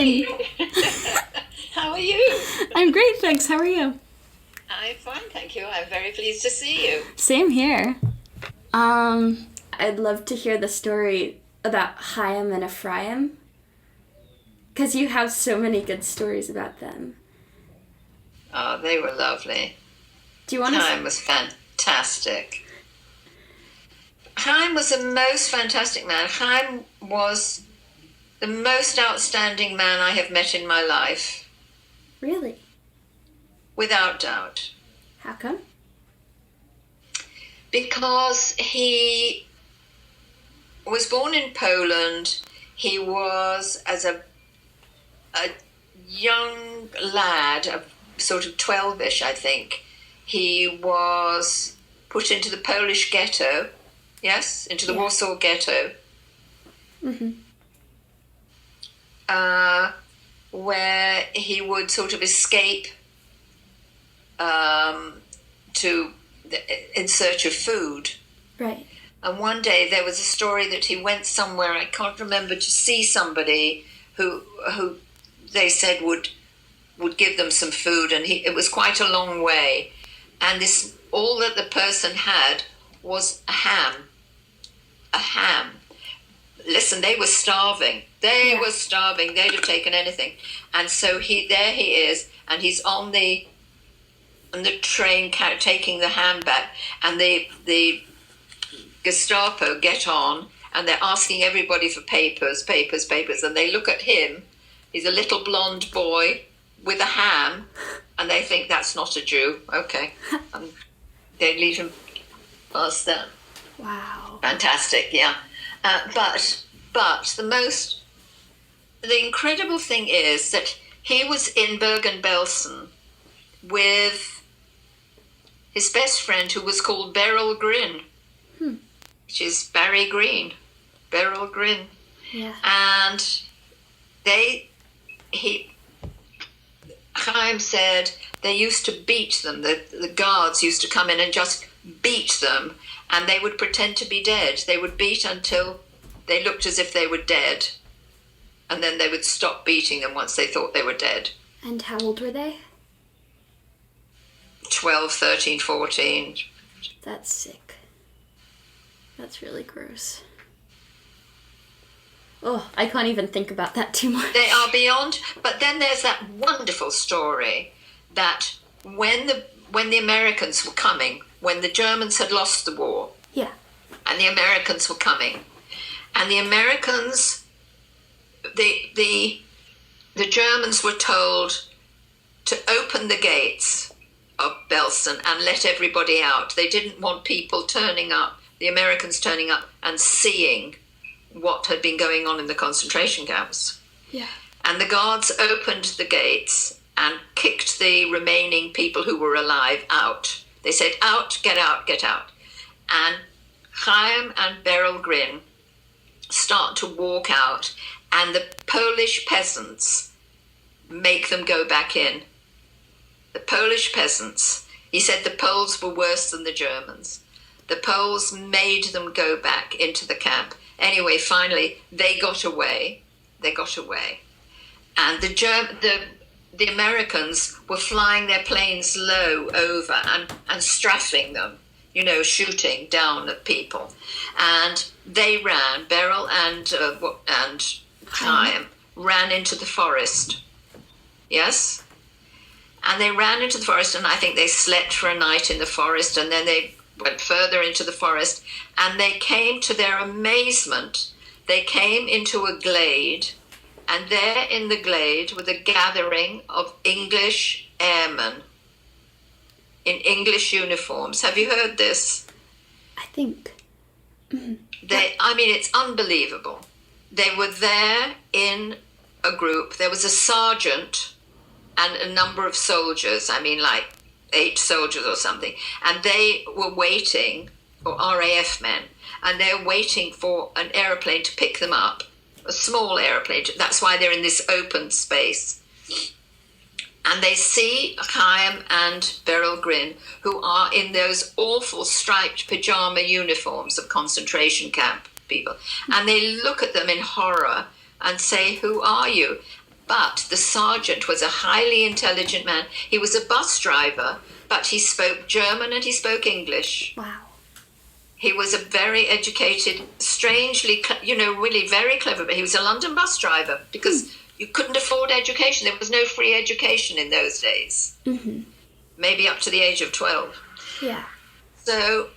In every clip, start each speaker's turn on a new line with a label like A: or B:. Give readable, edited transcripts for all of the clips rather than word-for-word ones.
A: doing?
B: How are you?
A: I'm great, thanks. How are you?
B: I'm fine, thank you. I'm very pleased to see you.
A: Same here. I'd love to hear the story about Chaim and Ephraim, because you have so many good stories about them.
B: Oh, they were lovely.
A: Do you want
B: Chaim was fantastic. Chaim was the most fantastic man. Chaim was the most outstanding man I have met in my life.
A: Really?
B: Without doubt.
A: How come?
B: Because he was born in Poland. He was, as a young lad, sort of 12-ish, I think, he was put into the Polish ghetto, yes, into the Warsaw ghetto, where he would sort of escape in search of food.
A: Right.
B: And one day there was a story that he went somewhere, I can't remember, to see somebody who they said would give them some food, and it was quite a long way. And all that the person had was a ham. A ham. Listen, they were starving. They were starving. They'd have taken anything. And so there he is, and he's on the train taking the ham back, and the Gestapo get on, and they're asking everybody for papers, and they look at him. He's a little blonde boy with a ham, and they think that's not a Jew. Okay. And they leave him past that.
A: Wow.
B: Fantastic, yeah. But the incredible thing is that he was in Bergen-Belsen with his best friend, who was called Beryl Gryn, which is Barry Green, Beryl Gryn.
A: Yeah.
B: And Chaim said they used to beat them. The guards used to come in and just beat them, and they would pretend to be dead. They would beat until they looked as if they were dead, and then they would stop beating them once they thought they were dead.
A: And how old were they?
B: 12, 13, 14.
A: That's sick. That's really gross. Oh, I can't even think about that too much.
B: They are beyond. But then there's that wonderful story that when the Americans were coming, when the Germans had lost the war, and the Americans were coming, and the Americans, the Germans were told to open the gates of Belsen and let everybody out. They didn't want people turning up, the Americans turning up and seeing what had been going on in the concentration camps.
A: Yeah.
B: And the guards opened the gates and kicked the remaining people who were alive out. They said, out, get out, get out. And Chaim and Beryl Gryn start to walk out, and the Polish peasants make them go back in. The Polish peasants, he said the Poles were worse than the Germans. The Poles made them go back into the camp. Anyway, finally, they got away. And the Americans were flying their planes low over and strafing them, shooting down at people. And they ran, Beryl and Chaim ran into the forest. Yes? And they ran into the forest, and I think they slept for a night in the forest, and then they went further into the forest, and they came, to their amazement, they came into a glade, and there in the glade were the gathering of English airmen in English uniforms. Have you heard this?
A: I think.
B: It's unbelievable. They were there in a group. There was a sergeant and a number of soldiers, like 8 soldiers or something, and they were waiting, or RAF men, and they're waiting for an aeroplane to pick them up, a small aeroplane. That's why they're in this open space. And they see Chaim and Beryl Gryn, who are in those awful striped pajama uniforms of concentration camp people, and they look at them in horror and say, "Who are you?" But the sergeant was a highly intelligent man. He was a bus driver, but he spoke German and he spoke English.
A: Wow.
B: He was a very educated, strangely, really very clever, but he was a London bus driver because you couldn't afford education. There was no free education in those days.
A: Mm-hmm.
B: Maybe up to the age of 12.
A: Yeah.
B: So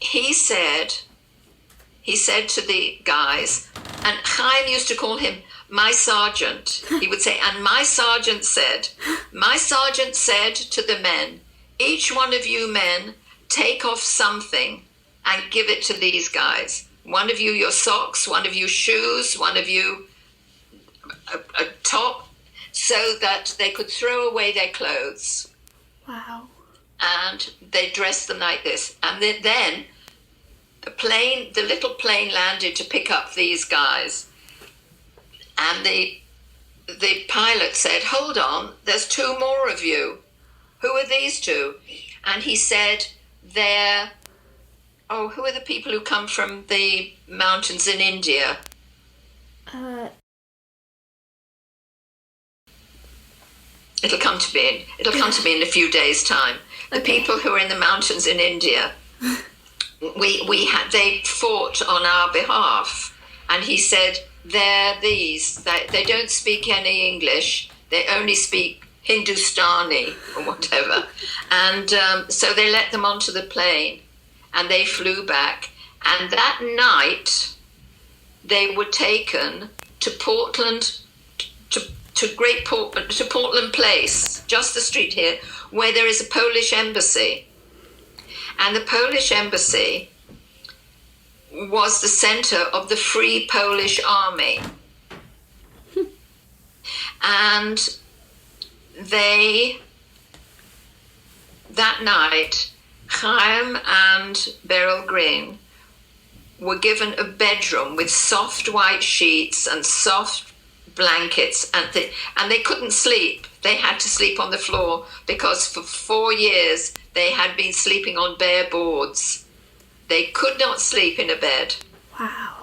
B: he said to the guys, and Chaim used to call him my sergeant. He would say, and my sergeant said to the men, each one of you men, take off something and give it to these guys. One of you your socks, one of you shoes, one of you a top, so that they could throw away their clothes.
A: Wow.
B: And they dressed them like this. And then the little plane landed to pick up these guys. And the pilot said, hold on, there's two more of you. Who are these two? And he said, who are the people who come from the mountains in India? It'll come to me in a few days' time. The people who are in the mountains in India, they fought on our behalf. And he said, they're these. They don't speak any English. They only speak Hindustani or whatever. And so they let them onto the plane and they flew back. And that night they were taken to Portland, to Portland Place, just the street here, where there is a Polish embassy. And the Polish embassy was the center of the Free Polish Army. And that night, Chaim and Beryl Green were given a bedroom with soft white sheets and soft blankets, and they couldn't sleep. They had to sleep on the floor because for 4 years they had been sleeping on bare boards. They could not sleep in a bed.
A: Wow.